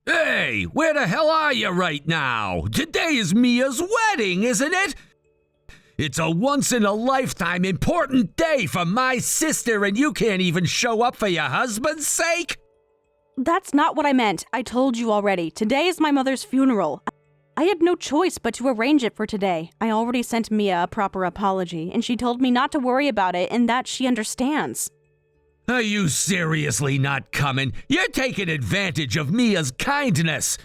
Hey, where the hell are you right now? Today is Mia's wedding, isn't it? It's a once-in-a-lifetime important day for my sister, and you can't even show up for your husband's sake? That's not what I meant. I told you already. Today is my mother's funeral. I had no choice but to arrange it for today. I already sent Mia a proper apology, and she told me not to worry about it and that she understands. Are you seriously not coming? You're taking advantage of Mia's kindness.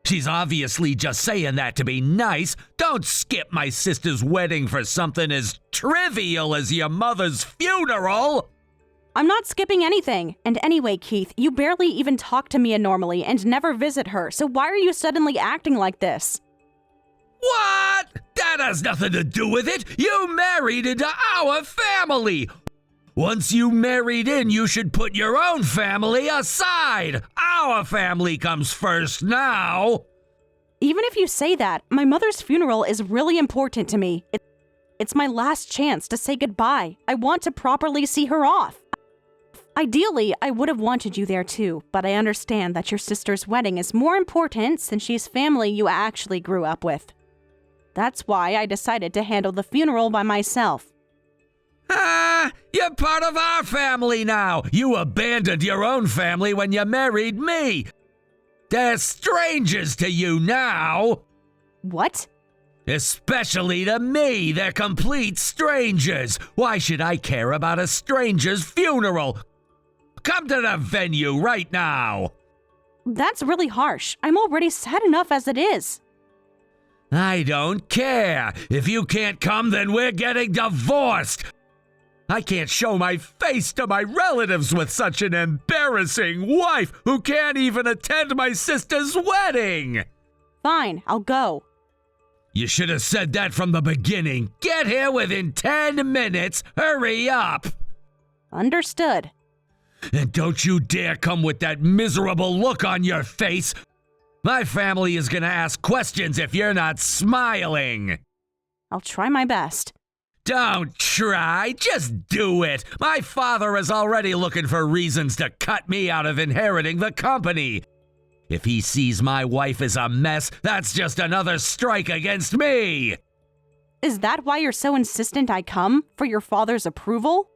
She's obviously just saying that to be nice. Don't skip my sister's wedding for something as trivial as your mother's funeral. I'm not skipping anything. And anyway, Keith, you barely even talk to Mia normally and never visit her, so why are you suddenly acting like this? What? That has nothing to do with it. You married into our family. Once you married in, you should put your own family aside. Our family comes first now. Even if you say that, my mother's funeral is really important to me. It's my last chance to say goodbye. I want to properly see her off. Ideally, I would have wanted you there too, but I understand that your sister's wedding is more important since she's family you actually grew up with. That's why I decided to handle the funeral by myself. You're part of our family now. You abandoned your own family when you married me. They're strangers to you now. What? Especially to me, they're complete strangers. Why should I care about a stranger's funeral? Come to the venue right now. That's really harsh. I'm already sad enough as it is. I don't care. If you can't come, then we're getting divorced. I can't show my face to my relatives with such an embarrassing wife who can't even attend my sister's wedding. Fine, I'll go. You should have said that from the beginning. Get here within 10 minutes. Hurry up. Understood. And don't you dare come with that miserable look on your face. My family is going to ask questions if you're not smiling. I'll try my best. Don't try, just do it. My father is already looking for reasons to cut me out of inheriting the company. If he sees my wife is a mess, that's just another strike against me. Is that why you're so insistent I come? For your father's approval?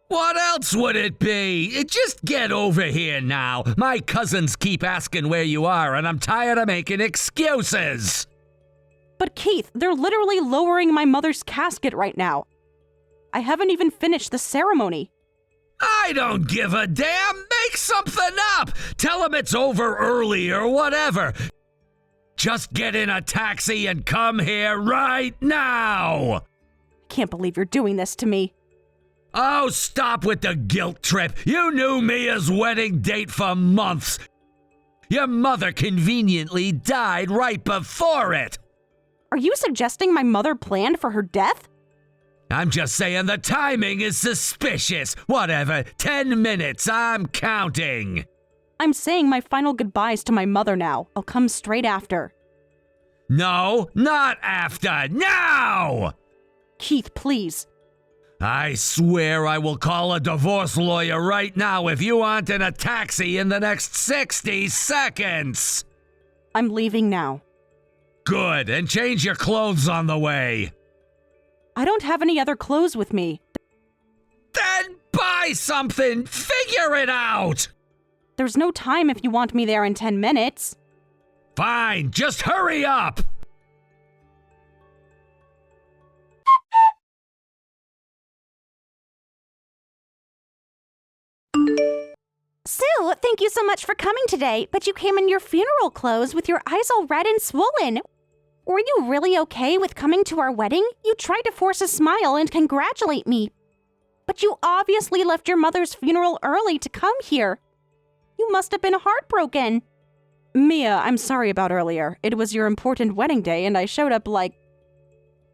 What else would it be? Just get over here now. My cousins keep asking where you are, and I'm tired of making excuses. But Keith, they're literally lowering my mother's casket right now. I haven't even finished the ceremony. I don't give a damn. Make something up. Tell them it's over early or whatever. Just get in a taxi and come here right now. I can't believe you're doing this to me. Oh, stop with the guilt trip. You knew Mia's wedding date for months. Your mother conveniently died right before it. Are you suggesting my mother planned for her death? I'm just saying the timing is suspicious. Whatever, 10 minutes, I'm counting. I'm saying my final goodbyes to my mother now. I'll come straight after. No, not after, now! Keith, please. I swear I will call a divorce lawyer right now if you aren't in a taxi in the next 60 seconds. I'm leaving now. Good, and change your clothes on the way. I don't have any other clothes with me. Then buy something! Figure it out! There's no time if you want me there in 10 minutes. Fine, just hurry up! Sue, thank you so much for coming today, but you came in your funeral clothes with your eyes all red and swollen. Were you really okay with coming to our wedding? You tried to force a smile and congratulate me. But you obviously left your mother's funeral early to come here. You must have been heartbroken. Mia, I'm sorry about earlier. It was your important wedding day and I showed up like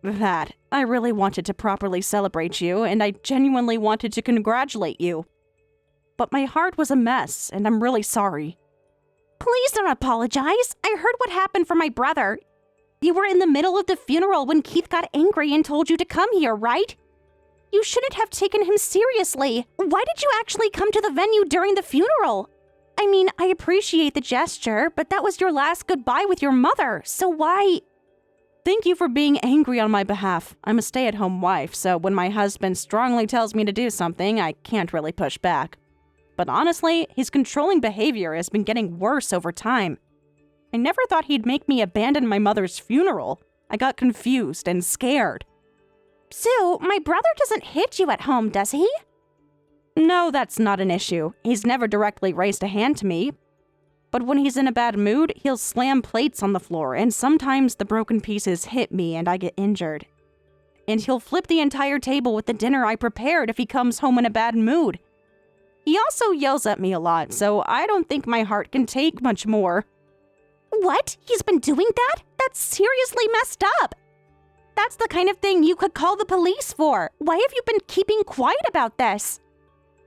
that. I really wanted to properly celebrate you and I genuinely wanted to congratulate you. But my heart was a mess and I'm really sorry. Please don't apologize. I heard what happened for my brother. You were in the middle of the funeral when Keith got angry and told you to come here, right? You shouldn't have taken him seriously. Why did you actually come to the venue during the funeral? I mean, I appreciate the gesture, but that was your last goodbye with your mother, so why? Thank you for being angry on my behalf. I'm a stay-at-home wife, so when my husband strongly tells me to do something, I can't really push back. But honestly, his controlling behavior has been getting worse over time. I never thought he'd make me abandon my mother's funeral. I got confused and scared. Sue, my brother doesn't hit you at home, does he? No, that's not an issue. He's never directly raised a hand to me. But when he's in a bad mood, he'll slam plates on the floor, and sometimes the broken pieces hit me and I get injured. And he'll flip the entire table with the dinner I prepared if he comes home in a bad mood. He also yells at me a lot, so I don't think my heart can take much more. What? He's been doing that? That's seriously messed up. That's the kind of thing you could call the police for. Why have you been keeping quiet about this?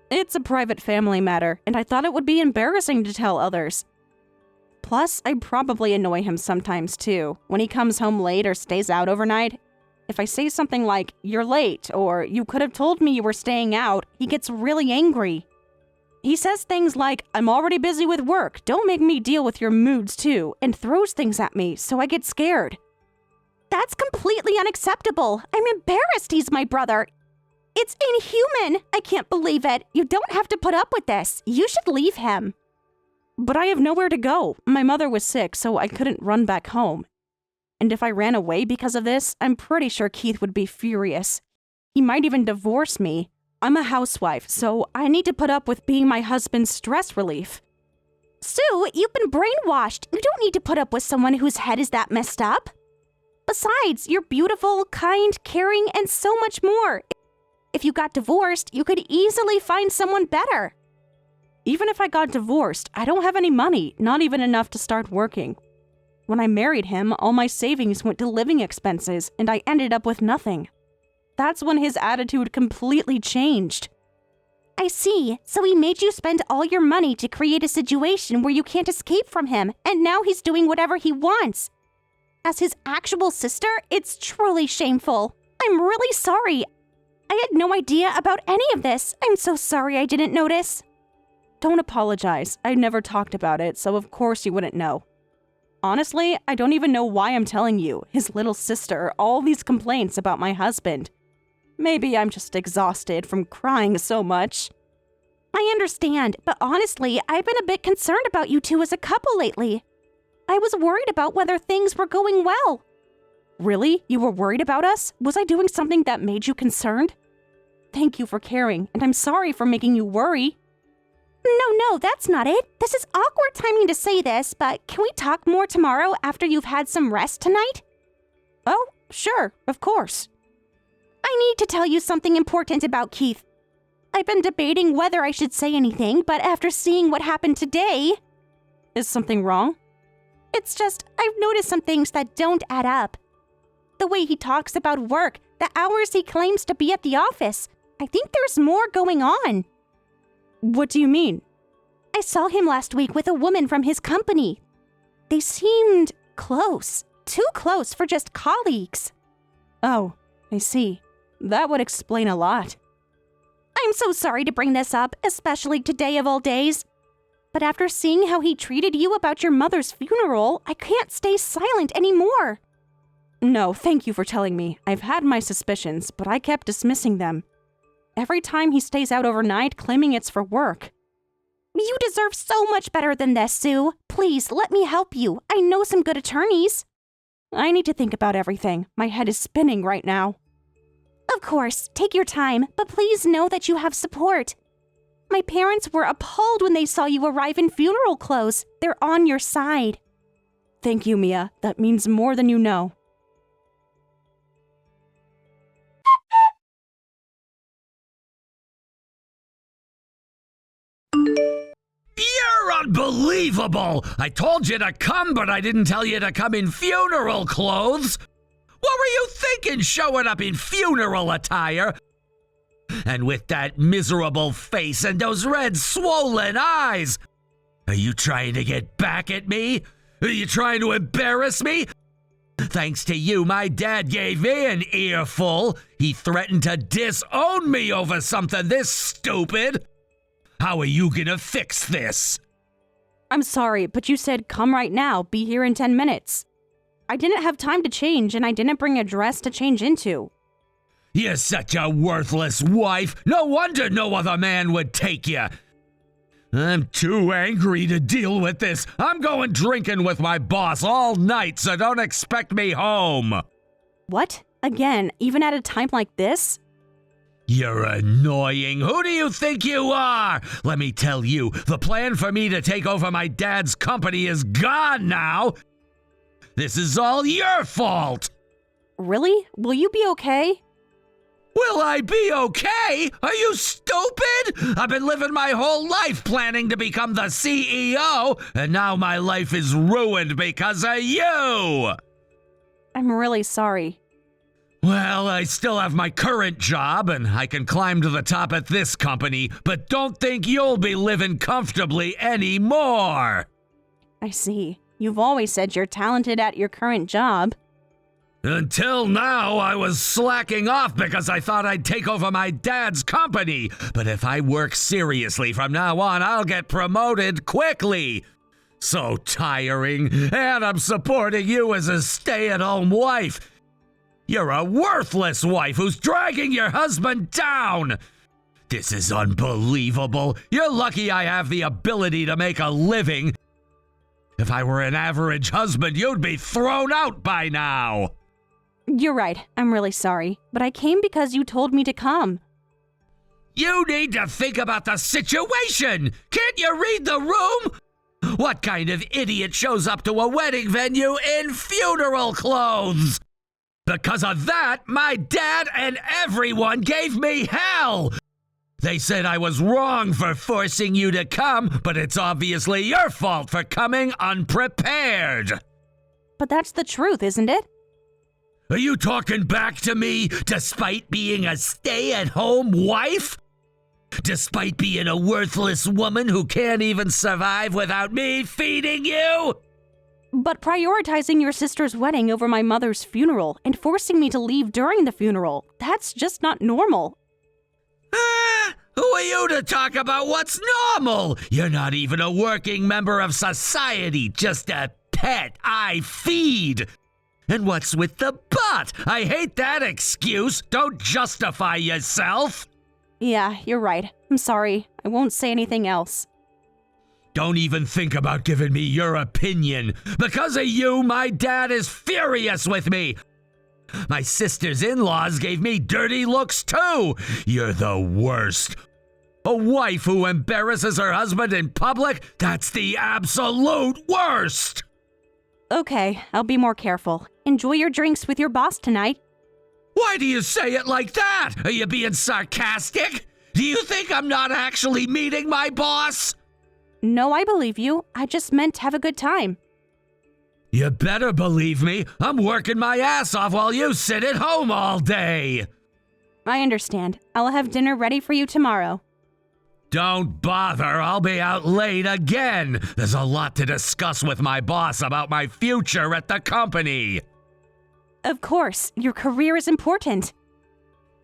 It's a private family matter, and I thought it would be embarrassing to tell others. Plus, I probably annoy him sometimes too. When he comes home late or stays out overnight, if I say something like, "You're late," or "You could have told me you were staying out," he gets really angry. He says things like, "I'm already busy with work, don't make me deal with your moods too," and throws things at me, so I get scared. That's completely unacceptable. I'm embarrassed he's my brother. It's inhuman. I can't believe it. You don't have to put up with this. You should leave him. But I have nowhere to go. My mother was sick, so I couldn't run back home. And if I ran away because of this, I'm pretty sure Keith would be furious. He might even divorce me. I'm a housewife, so I need to put up with being my husband's stress relief. Sue, you've been brainwashed. You don't need to put up with someone whose head is that messed up. Besides, you're beautiful, kind, caring, and so much more. If you got divorced, you could easily find someone better. Even if I got divorced, I don't have any money, not even enough to start working. When I married him, all my savings went to living expenses, and I ended up with nothing. That's when his attitude completely changed. I see. So he made you spend all your money to create a situation where you can't escape from him, and now he's doing whatever he wants. As his actual sister, it's truly shameful. I'm really sorry. I had no idea about any of this. I'm so sorry I didn't notice. Don't apologize. I never talked about it, so of course you wouldn't know. Honestly, I don't even know why I'm telling you, his little sister, all these complaints about my husband. Maybe I'm just exhausted from crying so much. I understand, but honestly, I've been a bit concerned about you two as a couple lately. I was worried about whether things were going well. Really? You were worried about us? Was I doing something that made you concerned? Thank you for caring, and I'm sorry for making you worry. No, that's not it. This is awkward timing to say this, but can we talk more tomorrow after you've had some rest tonight? Oh, sure, of course. I need to tell you something important about Keith. I've been debating whether I should say anything, but after seeing what happened today... Is something wrong? It's just, I've noticed some things that don't add up. The way he talks about work, the hours he claims to be at the office. I think there's more going on. What do you mean? I saw him last week with a woman from his company. They seemed close. Too close for just colleagues. Oh, I see. That would explain a lot. I'm so sorry to bring this up, especially today of all days. But after seeing how he treated you about your mother's funeral, I can't stay silent anymore. No, thank you for telling me. I've had my suspicions, but I kept dismissing them. Every time he stays out overnight, claiming it's for work. You deserve so much better than this, Sue. Please, let me help you. I know some good attorneys. I need to think about everything. My head is spinning right now. Of course, take your time, but please know that you have support. My parents were appalled when they saw you arrive in funeral clothes. They're on your side. Thank you, Mia. That means more than you know. You're unbelievable! I told you to come, but I didn't tell you to come in funeral clothes! What were you thinking showing up in funeral attire? And with that miserable face and those red swollen eyes! Are you trying to get back at me? Are you trying to embarrass me? Thanks to you, my dad gave me an earful. He threatened to disown me over something this stupid. How are you gonna fix this? I'm sorry, but you said come right now, be here in 10 minutes. I didn't have time to change, and I didn't bring a dress to change into. You're such a worthless wife. No wonder no other man would take you. I'm too angry to deal with this. I'm going drinking with my boss all night, so don't expect me home. What? Again, even at a time like this? You're annoying. Who do you think you are? Let me tell you, the plan for me to take over my dad's company is gone now. This is all your fault. Really? Will you be okay? Will I be okay? Are you stupid? I've been living my whole life planning to become the CEO, and now my life is ruined because of you. I'm really sorry. Well, I still have my current job, and I can climb to the top at this company, but don't think you'll be living comfortably anymore. I see. You've always said you're talented at your current job. Until now, I was slacking off because I thought I'd take over my dad's company. But if I work seriously from now on, I'll get promoted quickly. So tiring, and I'm supporting you as a stay-at-home wife. You're a worthless wife who's dragging your husband down. This is unbelievable. You're lucky I have the ability to make a living. If I were an average husband, you'd be thrown out by now. You're right. I'm really sorry. But I came because you told me to come. You need to think about the situation. Can't you read the room? What kind of idiot shows up to a wedding venue in funeral clothes? Because of that, my dad and everyone gave me hell. They said I was wrong for forcing you to come, but it's obviously your fault for coming unprepared. But that's the truth, isn't it? Are you talking back to me despite being a stay-at-home wife? Despite being a worthless woman who can't even survive without me feeding you? But prioritizing your sister's wedding over my mother's funeral and forcing me to leave during the funeral, that's just not normal. Who are you to talk about what's normal? You're not even a working member of society, just a pet I feed. And what's with the but? I hate that excuse. Don't justify yourself. Yeah, you're right. I'm sorry. I won't say anything else. Don't even think about giving me your opinion. Because of you, my dad is furious with me. My sister's in-laws gave me dirty looks too. You're the worst. A wife who embarrasses her husband in public? That's the absolute worst. Okay, I'll be more careful. Enjoy your drinks with your boss tonight. Why do you say it like that? Are you being sarcastic? Do you think I'm not actually meeting my boss? No, I believe you. I just meant have a good time. You better believe me. I'm working my ass off while you sit at home all day. I understand. I'll have dinner ready for you tomorrow. Don't bother. I'll be out late again. There's a lot to discuss with my boss about my future at the company. Of course, your career is important.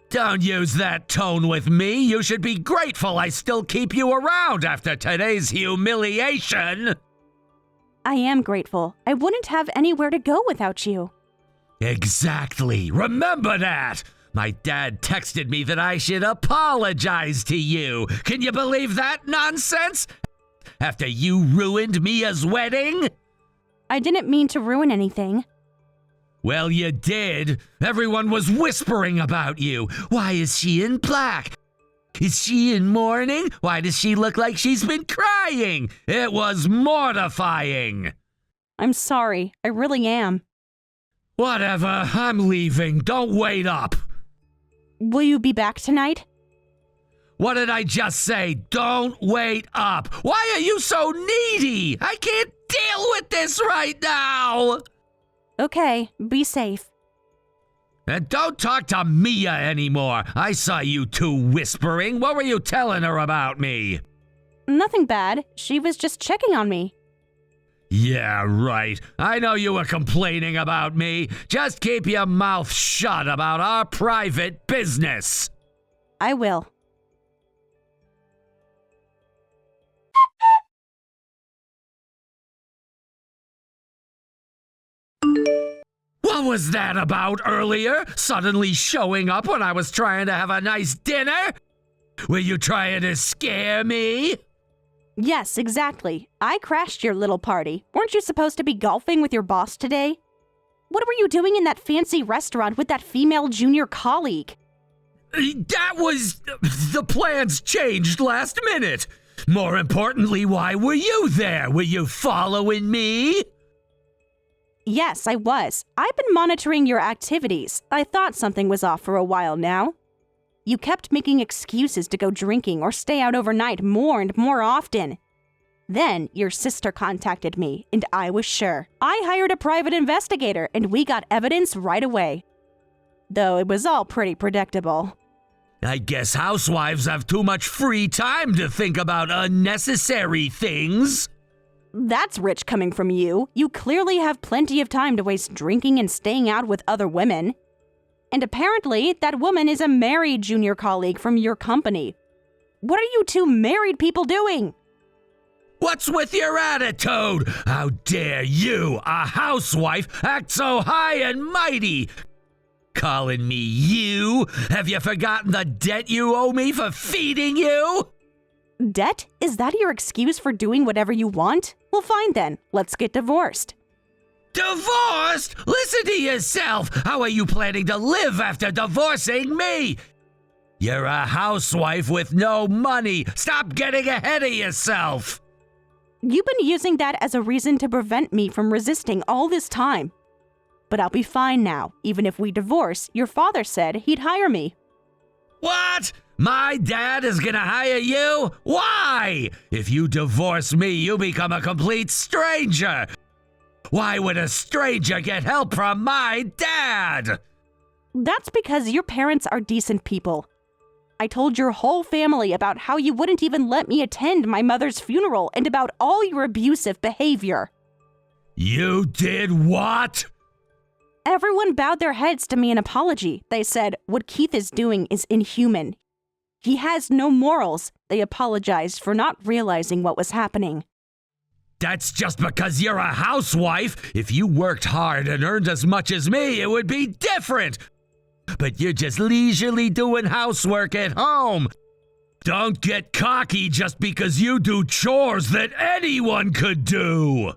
Don't use that tone with me. You should be grateful I still keep you around after today's humiliation. I am grateful. I wouldn't have anywhere to go without you. Exactly. Remember that. My dad texted me that I should apologize to you. Can you believe that nonsense? After you ruined Mia's wedding? I didn't mean to ruin anything. Well, you did. Everyone was whispering about you. Why is she in black? Is she in mourning? Why does she look like she's been crying? It was mortifying. I'm sorry. I really am. Whatever. I'm leaving. Don't wait up. Will you be back tonight? What did I just say? Don't wait up. Why are you so needy? I can't deal with this right now. Okay, be safe. And don't talk to Mia anymore. I saw you two whispering. What were you telling her about me? Nothing bad. She was just checking on me. Yeah, right. I know you were complaining about me. Just keep your mouth shut about our private business. I will. What was that about earlier? Suddenly showing up when I was trying to have a nice dinner? Were you trying to scare me? Yes, exactly. I crashed your little party. Weren't you supposed to be golfing with your boss today? What were you doing in that fancy restaurant with that female junior colleague? That was... The plans changed last minute. More importantly, why were you there? Were you following me? Yes, I was. I've been monitoring your activities. I thought something was off for a while now. You kept making excuses to go drinking or stay out overnight more and more often. Then your sister contacted me, and I was sure. I hired a private investigator, and we got evidence right away. Though it was all pretty predictable. I guess housewives have too much free time to think about unnecessary things. That's rich coming from you. You clearly have plenty of time to waste drinking and staying out with other women. And apparently, that woman is a married junior colleague from your company. What are you two married people doing? What's with your attitude? How dare you, a housewife, act so high and mighty? Calling me you? Have you forgotten the debt you owe me for feeding you? Debt? Is that your excuse for doing whatever you want? Well, fine then. Let's get divorced. Divorced? Listen to yourself. How are you planning to live after divorcing me? You're a housewife with no money. Stop getting ahead of yourself. You've been using that as a reason to prevent me from resisting all this time. But I'll be fine now. Even if we divorce, your father said he'd hire me. What? My dad is gonna hire you? Why? If you divorce me, you become a complete stranger. Why would a stranger get help from my dad? That's because your parents are decent people. I told your whole family about how you wouldn't even let me attend my mother's funeral and about all your abusive behavior. You did what? Everyone bowed their heads to me in apology. They said, what Keith is doing is inhuman. He has no morals. They apologized for not realizing what was happening. That's just because you're a housewife. If you worked hard and earned as much as me, it would be different. But you're just leisurely doing housework at home. Don't get cocky just because you do chores that anyone could do.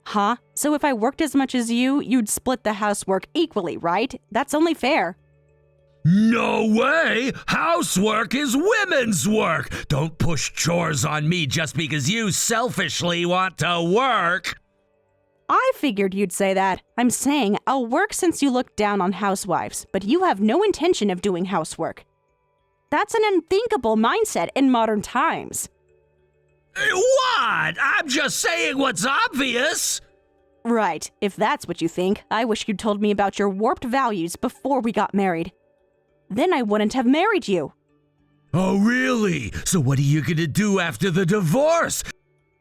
Huh? So if I worked as much as you, you'd split the housework equally, right? That's only fair. No way! Housework is women's work! Don't push chores on me just because you selfishly want to work! I figured you'd say that. I'm saying I'll work since you look down on housewives, but you have no intention of doing housework. That's an unthinkable mindset in modern times. What? I'm just saying what's obvious! Right. If that's what you think, I wish you'd told me about your warped values before we got married. Then I wouldn't have married you. Oh, really? So what are you gonna do after the divorce?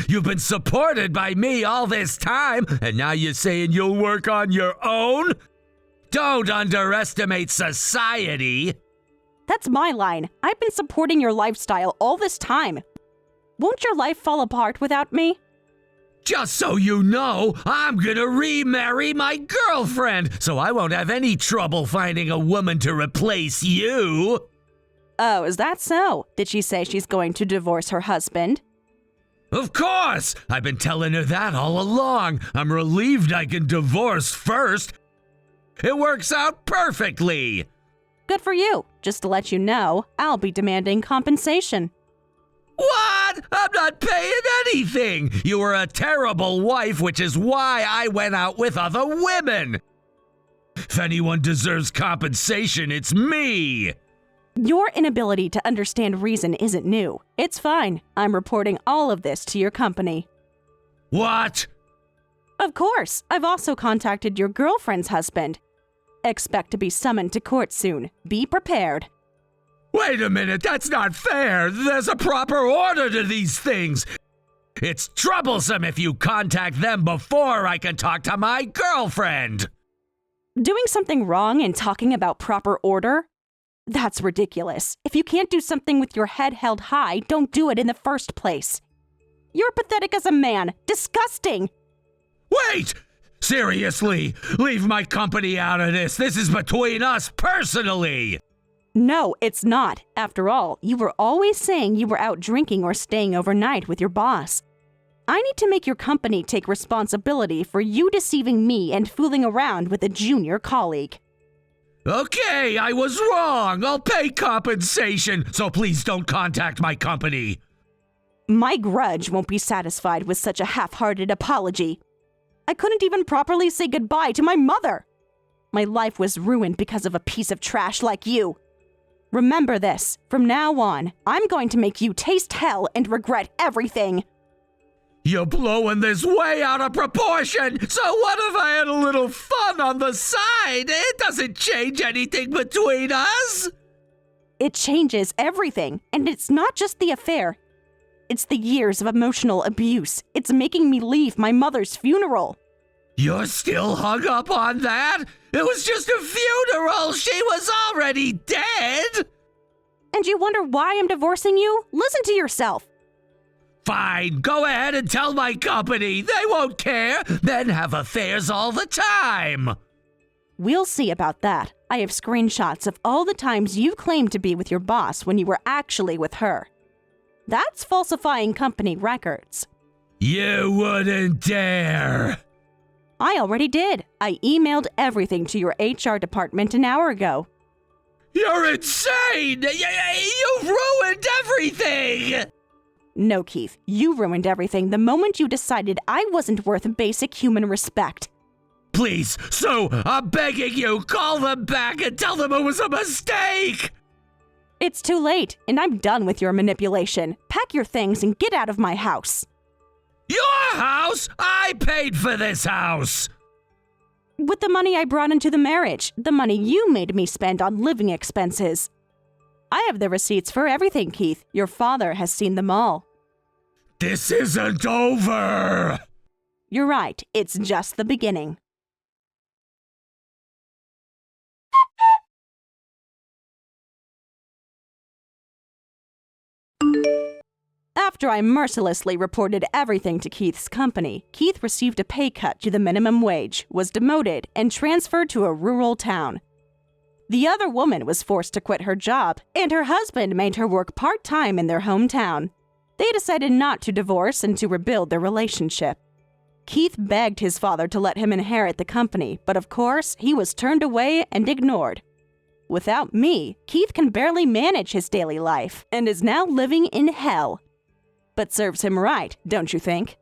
You've been supported by me all this time, and now you're saying you'll work on your own? Don't underestimate society. That's my line. I've been supporting your lifestyle all this time. Won't your life fall apart without me? Just so you know, I'm gonna remarry my girlfriend, so I won't have any trouble finding a woman to replace you. Oh, is that so? Did she say she's going to divorce her husband? Of course! I've been telling her that all along. I'm relieved I can divorce first. It works out perfectly. Good for you. Just to let you know, I'll be demanding compensation. What? I'm not paying anything. You were a terrible wife, which is why I went out with other women. If anyone deserves compensation, it's me. Your inability to understand reason isn't new. It's fine. I'm reporting all of this to your company. What? Of course. I've also contacted your girlfriend's husband. Expect to be summoned to court soon. Be prepared. Wait a minute, that's not fair. There's a proper order to these things. It's troublesome if you contact them before I can talk to my girlfriend. Doing something wrong and talking about proper order? That's ridiculous. If you can't do something with your head held high, don't do it in the first place. You're pathetic as a man. Disgusting. Wait! Seriously, leave my company out of this. This is between us personally. No, it's not. After all, you were always saying you were out drinking or staying overnight with your boss. I need to make your company take responsibility for you deceiving me and fooling around with a junior colleague. Okay, I was wrong. I'll pay compensation, so please don't contact my company. My grudge won't be satisfied with such a half-hearted apology. I couldn't even properly say goodbye to my mother. My life was ruined because of a piece of trash like you. Remember this, from now on, I'm going to make you taste hell and regret everything. You're blowing this way out of proportion. So what if I had a little fun on the side? It doesn't change anything between us. It changes everything, and it's not just the affair. It's the years of emotional abuse. It's making me leave my mother's funeral. You're still hung up on that? It was just a funeral. She was already dead. And you wonder why I'm divorcing you? Listen to yourself. Fine, go ahead and tell my company. They won't care. Men have affairs all the time. We'll see about that. I have screenshots of all the times you claimed to be with your boss when you were actually with her. That's falsifying company records. You wouldn't dare. I already did. I emailed everything to your HR department an hour ago. You're insane! You ruined everything! No, Keith, you ruined everything the moment you decided I wasn't worth basic human respect. Please, Sue, I'm begging you, call them back and tell them it was a mistake! It's too late, and I'm done with your manipulation. Pack your things and get out of my house. Your house? I paid for this house! With the money I brought into the marriage, the money you made me spend on living expenses. I have the receipts for everything, Keith. Your father has seen them all. This isn't over! You're right, it's just the beginning. After I mercilessly reported everything to Keith's company, Keith received a pay cut to the minimum wage, was demoted, and transferred to a rural town. The other woman was forced to quit her job, and her husband made her work part-time in their hometown. They decided not to divorce and to rebuild their relationship. Keith begged his father to let him inherit the company, but of course, he was turned away and ignored. Without me, Keith can barely manage his daily life and is now living in hell. But serves him right, don't you think?